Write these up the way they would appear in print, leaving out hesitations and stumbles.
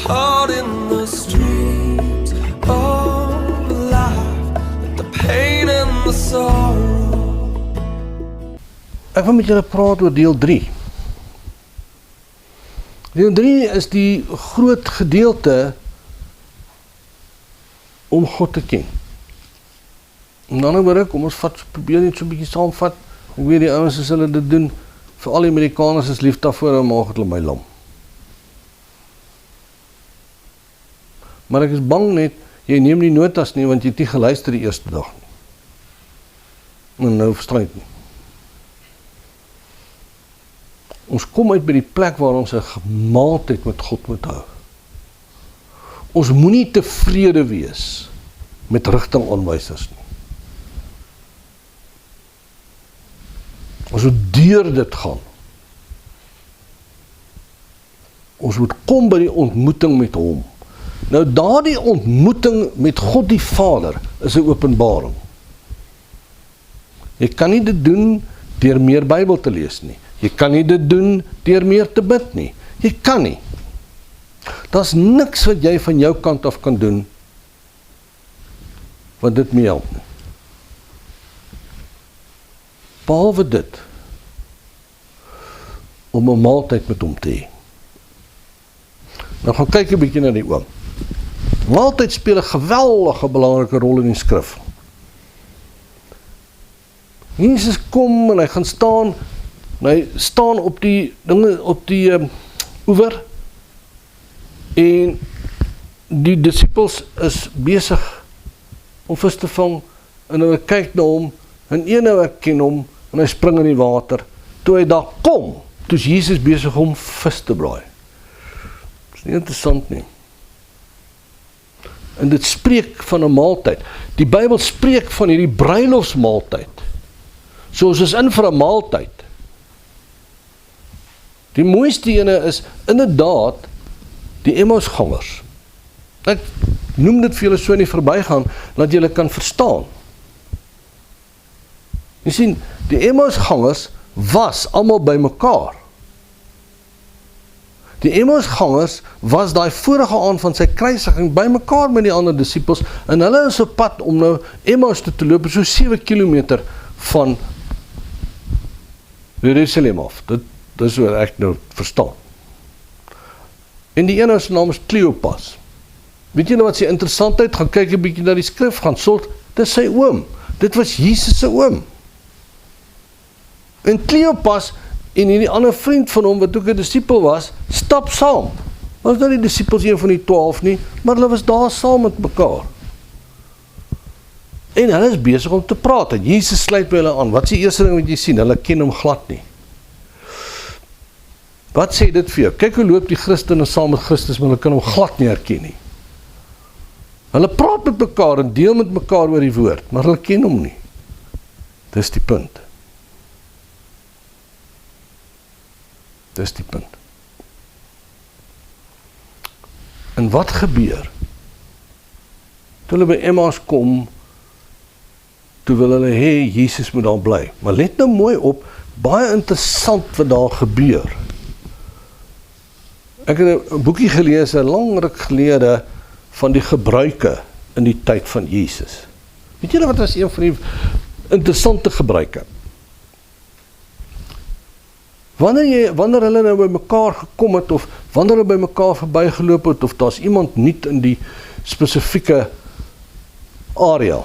caught in the streams of life, the pain and the sorrow. Ek wil met julle praat oor deel 3. Deel 3 is die groot gedeelte om God te ken. En dan oor kom ons probeer net so 'n bietjie saamvat. Ek weet die ouens as hulle dit doen, veral die Amerikaners is lief daarvoor en maak hulle my lam. Maar ek is bang net, jy neem nie notas nie, want jy het nie geluister die eerste dag nie. En nou verstaan ek nie. Ons kom uit by die plek waar ons 'n gemaaltheid met God moet hou. Ons moenie tevrede wees met rigtingaanwysers nie. Ons moet deur dit gaan. Ons moet kom by die ontmoeting met hom. Nou daardie ontmoeting met God die Vader is 'n openbaring. Jy kan nie dit doen deur meer Bybel te lees nie. Jy kan nie dit doen deur meer te bid nie. Jy kan nie. Daar's niks wat jy van jou kant af kan doen wat dit mee help nie. Behalwe dit, om 'n maaltyd met hom te hê. Nou gaan kyk 'n bietjie na die oom. Maaltyd speel 'n geweldige belangrike rol in die skrif. Jesus kom en hy gaan staan, en hy staan op die dinge op die oewer, en die disippels is besig om vis te vang, en hulle kyk na hom, en een nou ek ken hom, en hy spring in die water. Toe hy daar kom, toe is Jesus besig om vis te braai. Dit is nie interessant nie. En dit spreek van 'n maaltyd. Die Bybel spreek van hierdie bruilofsmaaltyd. So ons is in vir 'n maaltyd. Die mooiste ene is inderdaad die Emmausgangers. Ek noem dit vir julle so in die verbygaan, dat julle kan verstaan. Jy sien, die Emmausgangers was almal by mekaar. Die Emmausgangers was daai vorige aand van sy kruisiging by mekaar met die ander disippels, en hulle is op pad om nou Emmaus te loop, so 7 kilometer van Jerusalem af. Dit is wat ek nou verstaan. En die ene se naam is Kleopas. Weet julle wat sy interessantheid? Gaan kyk 'n bietjie na die skrif, gaan sort, dis sy oom. Dit was Jesus se oom. En Kleopas en hierdie ander vriend van hom, wat ook 'n disipel was, stap saam. Was nou die disipels een van die 12 nie, maar hulle was daar saam met mekaar. En hulle is besig om te praat, en Jesus sluit by hulle aan. Wat is die eerste ding wat jy sien? Hulle ken hom glad nie. Wat sê dit vir jou? Kyk hoe loop die Christene saam met Christus, maar hulle kan hom glad nie herken nie. Hulle praat met mekaar en deel met mekaar oor die woord, maar hulle ken hom nie. Dis die punt. Dis die punt. En wat gebeur? Toe hulle by Emmaus kom, toe wil hulle hê Jesus moet daar bly. Maar let nou mooi op, baie interessant wat daar gebeur. Ek het 'n boekie gelees, lang ruk gelede, van die gebruike in die tyd van Jesus. Weet julle wat was een van die interessante gebruike? Wanneer hulle nou by mekaar gekom het, of wanneer hulle by mekaar verbygeloop het, of daar's iemand nuut in die spesifieke area,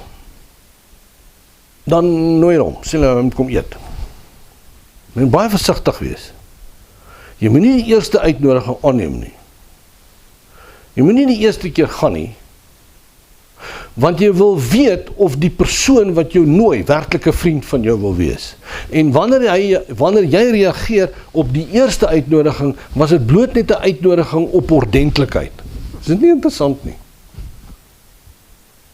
dan nooi hom, sê hulle hom kom eet. Moet baie versigtig wees. Jy moet nie die eerste uitnodiging aanneem nie. Jy moet nie die eerste keer gaan nie, want jy wil weet of die persoon wat jou nooi werklik 'n vriend van jou wil wees. En wanneer jy reageer op die eerste uitnodiging, was dit bloot net 'n uitnodiging op ordentlikheid. Is dit nie interessant nie?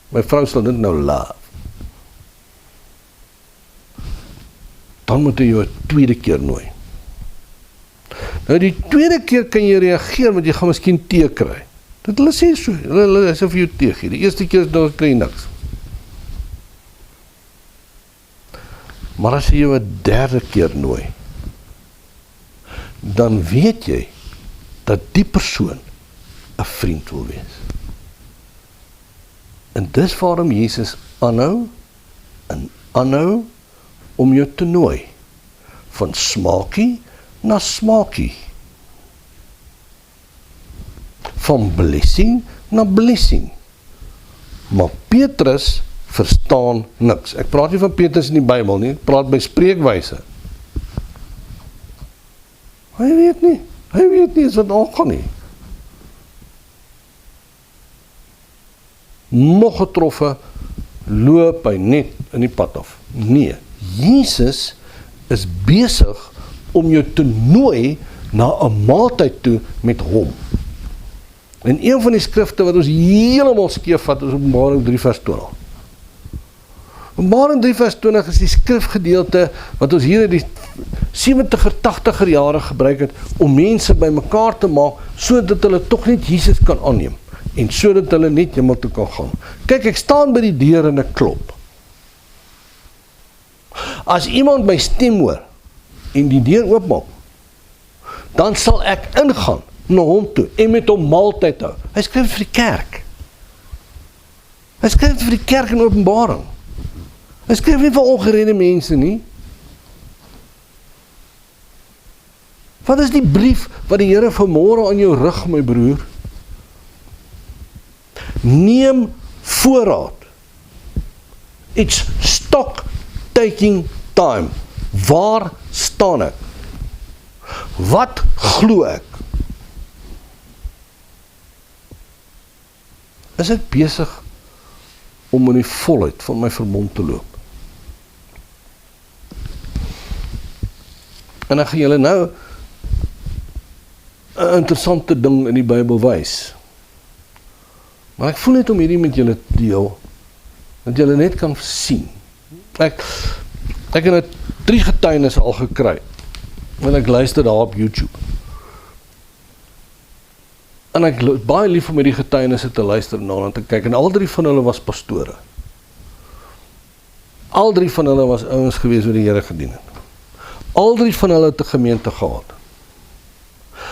My vrou sal dit nou laaf. Dan moet jy jou 'n tweede keer nooi. Nou die tweede keer kan jy reageer, want jy gaan miskien tee kry. Dit hulle sê so, hulle sê vir jou tee gee. Die eerste keer is nou kry jy niks. Maar as jy jou 'n derde keer nooi, dan weet jy dat die persoon 'n vriend wil wees. En dis waarom Jesus aanhou en aanhou om jou te nooi, van smaakie na smaakie, van blessing na blessing. Maar Petrus verstaan niks. Ek praat nie van Petrus in die Bybel nie, ek praat by spreekwyse. Hy weet nie is wat aangaan nie. Nog getroffe, loop hy net in die pad af. Nee, Jesus is besig om jou te nooi na 'n maaltyd toe met hom. En een van die skrifte wat ons heeltemal skeef vat is Openbaring 3 vers 20. Openbaring 3 vers 20 is die skrifgedeelte wat ons hier in die 70er, 80er jare gebruik het om mense bymekaar te maak sodat hulle tog net Jesus kan aanneem en sodat hulle net hemel toe kan gaan. Kyk, ek staan by die deur en ek klop. As iemand my stem hoor en die deur oopmaak, dan sal ek ingaan na hom toe en met hom maaltyd hou. Hy skryf vir die kerk. Hy skryf vir die kerk in Openbaring. Hy skryf nie vir ongeredde mense nie. Wat is die brief wat die Here vanmôre aan jou rig, my broer? Neem voorraad. It's stock taking time. Waar staan ek? Wat glo ek? Is ek besig om in die volheid van my verbond te loop? En ek gaan julle nou 'n interessante ding in die Bybel wys. Maar ek voel net om hierdie met julle te deel, dat julle net kan sien. Ek het 3 getuienisse al gekry, en ek luister daar op YouTube. En ek baie lief om hierdie getuienisse te luister en te kyk, en al 3 van hulle was pastore. Al 3 van hulle was ouens gewees wat die Here gedien het. Al 3 van hulle het 'n gemeente gehad.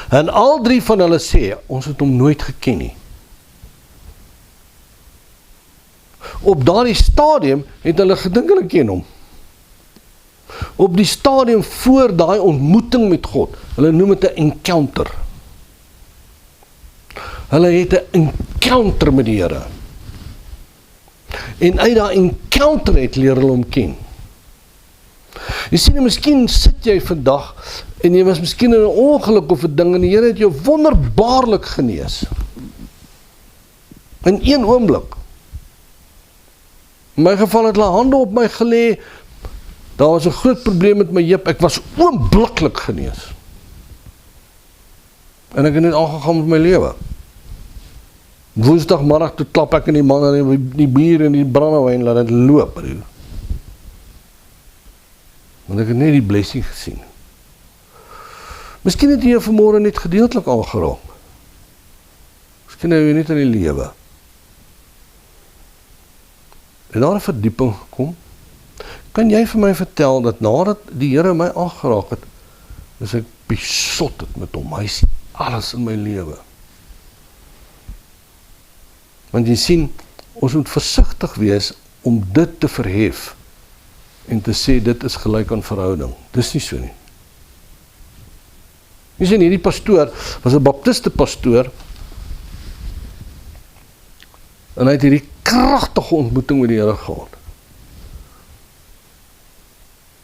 En al 3 van hulle sê, ons het hom nooit geken nie. Op daardie stadium het hulle gedink hulle ken hom. Op die stadium voor daai ontmoeting met God, hulle noem dit 'n encounter. Hulle het 'n encounter met die Here. En uit daai encounter het leer hulle hom ken. Jy sien, miskien sit jy vandag en jy was miskien in 'n ongeluk of 'n ding en die Here het jou wonderbaarlik genees. In een oomblik. In my geval het hulle hande op my gelê. Daar was 'n groot probleem met my heup. Ek was oombliklik genees. En ek het net aangegaan met my lewe. Woensdagmiddag toe klap ek in die man en die bier en die brandewyn laat dit loop. Want ek het net die blessing gesien. Miskien het jy vanmôre net gedeeltelik aangeraak. Miskien hou jy net in die lewe. En daar 'n verdieping gekom. Kan jy vir my vertel dat nadat die Here my aangeraak het, is ek besot het met hom. Hy sien alles in my lewe. Want jy sien, ons moet versigtig wees om dit te verhef en te sê dit is gelyk aan verhouding. Dis nie so nie. Jy sien, hierdie pastoor was 'n baptiste pastoor en hy het hierdie kragtige ontmoeting met die Here gehad.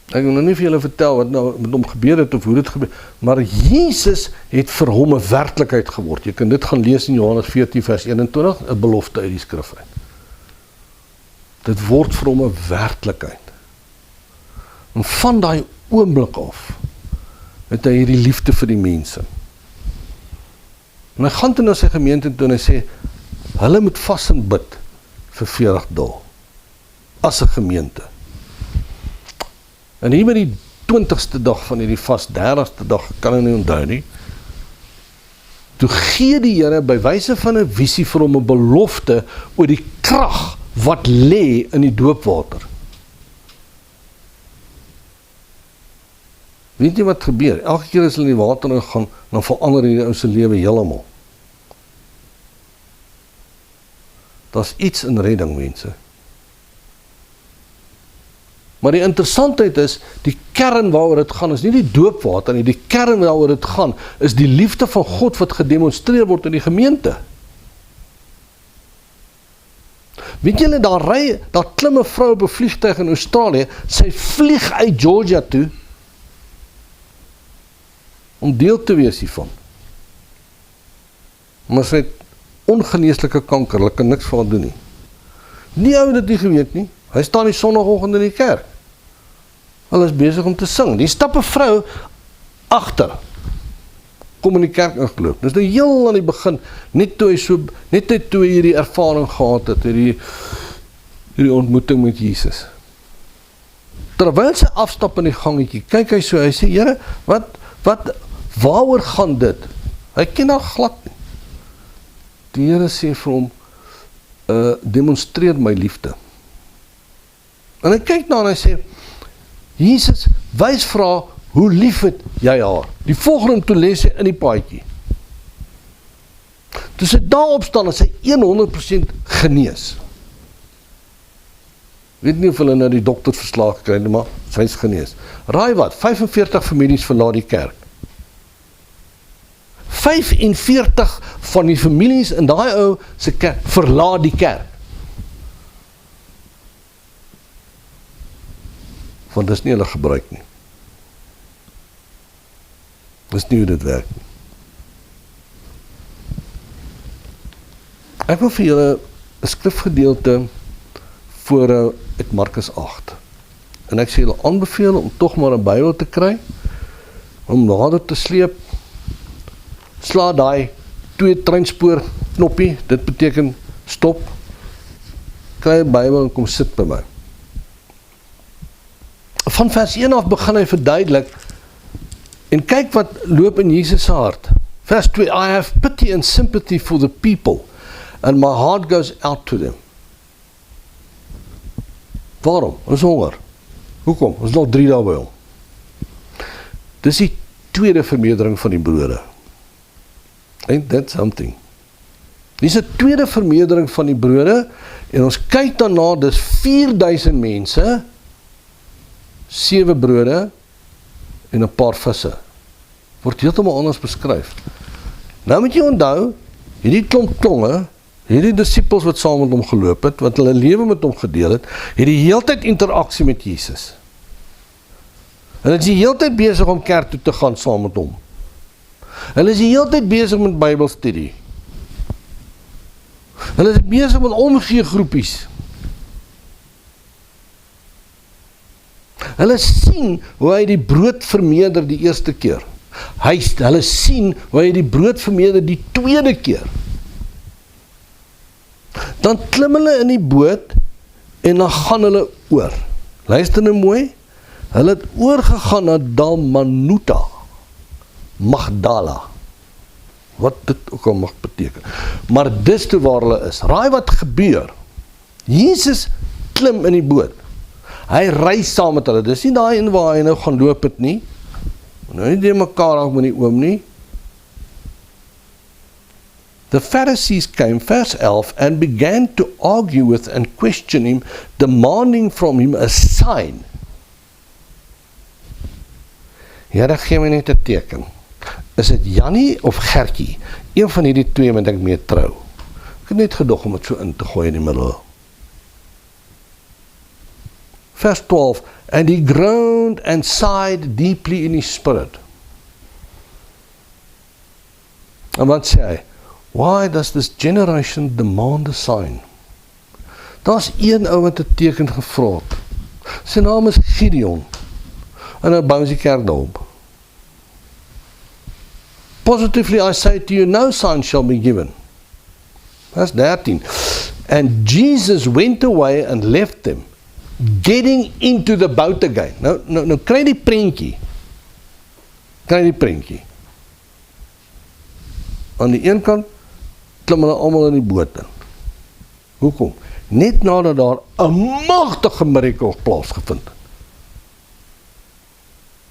Ek wil nou nie vir julle vertel wat nou met hom gebeur het of hoe dit gebeur, maar Jesus het vir hom 'n werklikheid geword. Jy kan dit gaan lees in Johannes 14 vers 21, 'n belofte uit die skrif uit. Dit word vir hom 'n werklikheid. En van daai oomblik af het hy hierdie liefde vir die mense. En hy gaan toe na sy gemeente toe en hy sê, hulle moet vas en bid vir 40 dae as 'n gemeente. En hier by die 20ste dag van hierdie vas, 30ste dag, kan ek nie onthou nie, toe gee die Here by wyse van 'n visie vir hom 'n belofte oor die krag wat lê in die doopwater. Weet jy wat gebeur? Elke keer as hulle in die water ingaan, dan verander die ou se lewe heeltemal. Daar's iets in redding, mense. Maar die interessantheid is, die kern waaroor dit gaan, is nie die doopwater nie, die kern waaroor dit gaan, is die liefde van God wat gedemonstreer word in die gemeente. Weet julle, daar klim 'n vrou op 'n vliegtuig in Australië, sy vlieg uit Georgia toe, om deel te wees hiervan. Maar sy het ongeneeslike kanker, hulle kan niks van doen nie. Die ou het dit nie geweet nie, hy staan die sondagoggend in die kerk. Hulle is besig om te sing, die stap 'n vrou agter, kom in die kerk ingeloop. Dis nou heel aan die begin, net toe hy hierdie ervaring gehad het, hierdie ontmoeting met Jesus. Terwyl sy afstap in die gangetjie, kyk hy so, hy sê, Here, waaroor gaan dit? Hy ken haar glad nie. Die Here sê vir hom, demonstreer my liefde. En hy kyk na en hy sê, Jesus, wys vir haar, hoe lief het jy haar? Die volgende toe lees hy in die paadjie. Toe sy daar opstaan, is sy 100% genees. Weet nie of hulle nou die doktersverslag gekry, maar sy is genees. Raai wat, 45 families verlaat die kerk. 45 van die families in daai ou se kerk verlaat die kerk. Want dis nie hulle gebruik nie. Dis nie hoe dit werk nie. Ek wil vir julle 'n skrifgedeelte voor uit Markus 8. En ek sê julle aanbeveel om tog maar 'n Bybel te kry, om nader te sleep. Sla daai 2 treinspoor knoppie, dit beteken stop. Kry 'n Bybel en kom sit by my. Van vers 1 af begin hy verduidelik, en kyk wat loop in Jesus se hart. Vers 2, I have pity and sympathy for the people, and my heart goes out to them. Waarom? Ons honger. Hoekom? Ons nog 3 dae by hom. Dis die tweede vermeerdering van die brode. Ain't that something? Dis 'n tweede vermeerdering van die brode, en ons kyk daarna, dis 4000 mense, 7 brode, en 'n paar visse. Word heeltemal anders beskryf. Nou moet jy onthou, hierdie klomp tonge, hierdie disippels wat saam met hom geloop het, wat hulle lewe met hom gedeel het, het die heeltyd interaksie met Jesus. Hulle is die heeltyd besig om kerk toe te gaan saam met hom. Hulle is die heeltyd besig met Bybelstudie. Hulle is besig met omgee groepies. Hulle sien hoe hy die brood vermeerder die eerste keer. Hulle sien hoe hy die brood vermeerder die tweede keer. Dan klim hulle in die boot en dan gaan hulle oor. Luister nou mooi. Hulle het oorgegaan na Dalmanuta, Magdala. Wat dit ook al mag beteken. Maar dis toe waar hulle is. Raai wat gebeur. Jesus klim in die boot. Hy reis saam met hulle. Dis nie daai een waar hy nou gaan loop het nie. Nou nie die mekaar af met die oom nie. The Pharisees came, verse 11, and began to argue with and question him, demanding from him a sign. Here, gee my net 'n teken. Is dit Jannie of Gertjie? Een van hierdie twee moet ek mee trou. Ek het net gedog om dit so in te gooi in die middel. Verse 12, and he groaned and sighed deeply in his spirit. En wat sê hy? Why does this generation demand a sign? Daar's een ou wat 'n teken gevra het. Sy naam is Gideon. En nou bou sy kerk daarop. Positively I say to you, no sign shall be given. Vers 13. And Jesus went away and left them, getting into the boat again. Nou kry die prentjie. Aan die een kant klim hulle almal in die boot in. Hoekom? Net nadat daar 'n magtige mirakel plaasgevind het.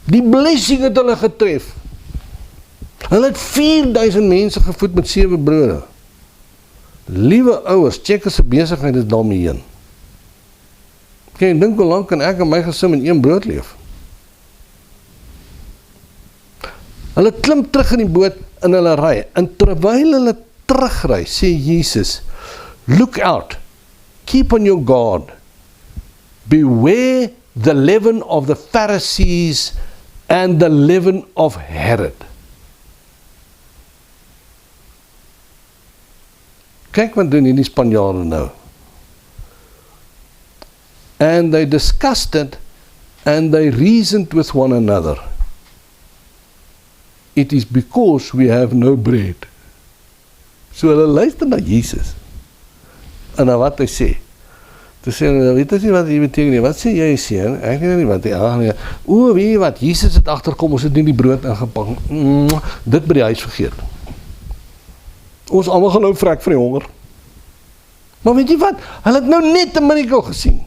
Die blessing het hulle getref. Hulle het 4000 mense gevoed met 7 brode. Liewe ouers, check as 'n besigheid is daarmee heen. Kyk, dink hoe lank kan ek en my gesin met een brood leef? Hulle klim terug in die boot en hulle ry. En terwyl hulle terugry, sê Jesus, look out, keep on your guard, beware the leaven of the Pharisees and the leaven of Herod. Kyk wat doen hierdie Spanjaarde nou. And they discussed it and they reasoned with one another. It is because we have no bread. So hulle luister na Jesus. En na wat hy sê. Toe sê hulle, weet jy wat hy beteken nie? Wat sê jy seun? Ek weet nie wat hy aangaan. O, weet jy wat? Jesus het agterkom, ons het nie die brood ingepak. Dit by die huis vergeet. Ons almal gaan nou vrek vir die honger. Maar weet jy wat? Hulle het nou net 'n miracle gesien.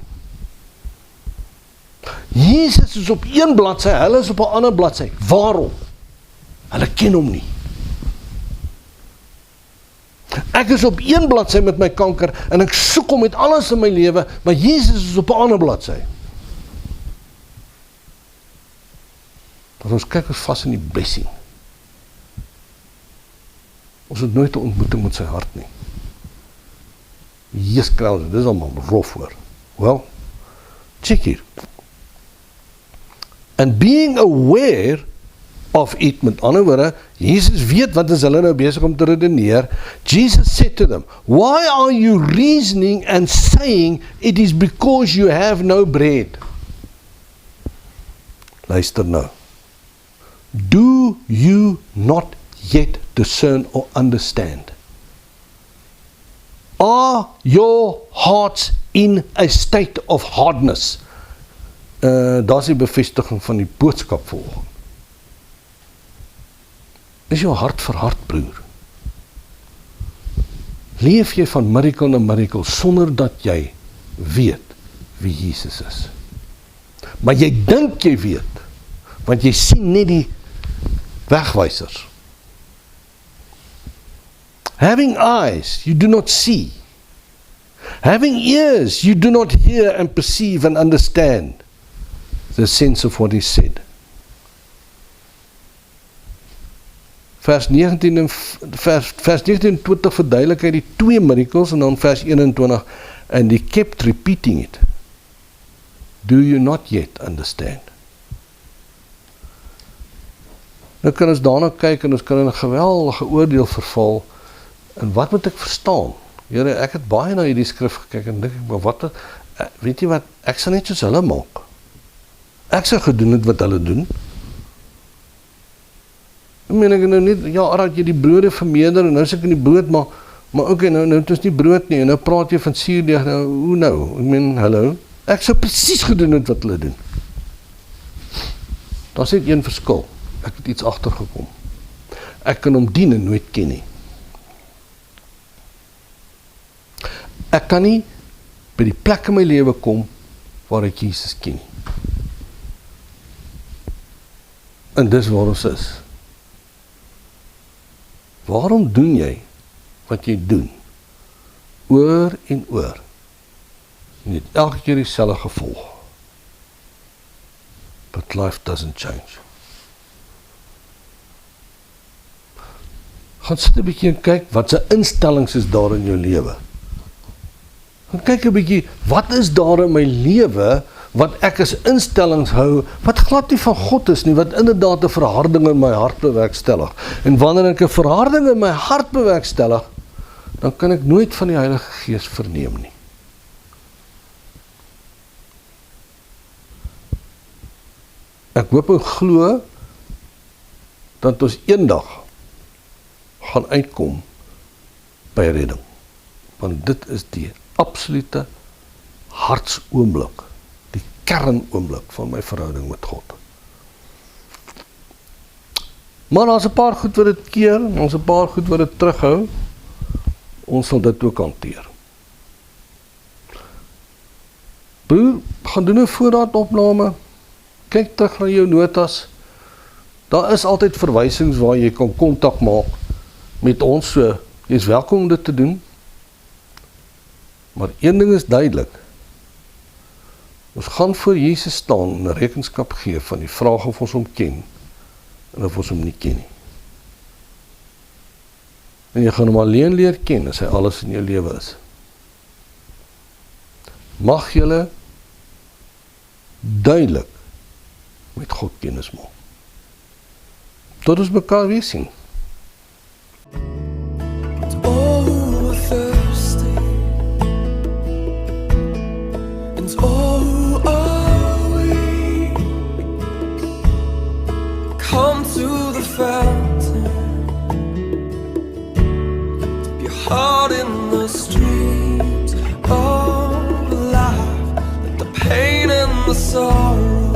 Jesus is op een bladsy, hulle is op 'n ander bladsy. Waarom? Hulle ken hom nie. Ek is op een bladsy met my kanker en ek soek hom met alles in my lewe, maar Jesus is op 'n ander bladsy. Maar ons kyk ons vas in die blessing. Ons het nooit 'n ontmoeting met sy hart nie. Jesus Christus, dis allemaal rof hoor. Wel, check hier. And being aware of it, met ander woorde, Jesus weet wat is hulle nou besig om te redeneer. Jesus said to them, why are you reasoning and saying it is because you have no bread? Luister nou. Do you not yet discern or understand? Are your hearts in a state of hardness? Daar is die bevestiging van die boodskap volgende. Is jou hart verhard, broer? Leef jy van miracle na miracle sonder dat jy weet wie Jesus is? Maar jy dink jy weet, want jy sien net die wegwysers. Having eyes, you do not see. Having ears, you do not hear and perceive and understand the sense of what is said. Vers 19 en vers 19 en 20 verduidelik hy die twee miracles, en dan vers 21, and he kept repeating it. Do you not yet understand? Nou kan ons daarna kyk en ons kan in 'n geweldige oordeel verval. En wat moet ek verstaan? Here, ek het baie na hierdie skrif gekyk en dink ek, maar wat, weet jy wat, ek sal net soos hulle maak. Ek sal gedoen het wat hulle doen. Ek meen ek nou net, ja, dat jy die brode vermeerder en nou is ek in die brood, maar oké, nou het ons nie brood nie, en nou praat jy van suurdeeg, nou, hoe nou? Ek meen, hallo, ek sal presies gedoen het wat hulle doen. Daar is net een verskil, ek het iets agtergekom. Ek kan hom dien en nooit ken nie. Ek kan nie by die plek in my lewe kom waar ek Jesus ken nie. En dis waar ons is. Waarom doen jy wat jy doen? Oor en oor. En het elke keer dieselfde gevolg. But life doesn't change. Gaan sit 'n bietjie en kyk wat se instellings is daar in jou lewe. Gaan kyk 'n bietjie, wat is daar in my lewe wat ek as instellings hou, wat glad nie van God is nie, wat inderdaad 'n verharding in my hart bewerkstellig. En wanneer ek 'n verharding in my hart bewerkstellig, dan kan ek nooit van die Heilige Gees verneem nie. Ek hoop en glo dat ons eendag gaan uitkom by redding. Want dit is die absolute hartsoomblik, die kernoomblik van my verhouding met God. Maar daar's 'n paar goed wat dit keer, ons 'n paar goed wat dit terughou. Ons sal dit ook hanteer. Broer, gaan doen 'n voorraadopname. Kyk terug na jou notas. Daar is altyd verwysings waar jy kan kontak maak met ons, so jy is welkom om dit te doen. Maar een ding is duidelik. Ons gaan voor Jesus staan en rekenskap gee van die vraag of ons hom ken en of ons hom nie ken nie. En jy gaan hom alleen leer ken as hy alles in jou lewe is. Mag julle duidelik met God kennis maak. Tot ons mekaar weer sien. All who are thirsty, and all who are weak, come to the fountain. Dip your heart in the streams of life. Let the pain and the sorrow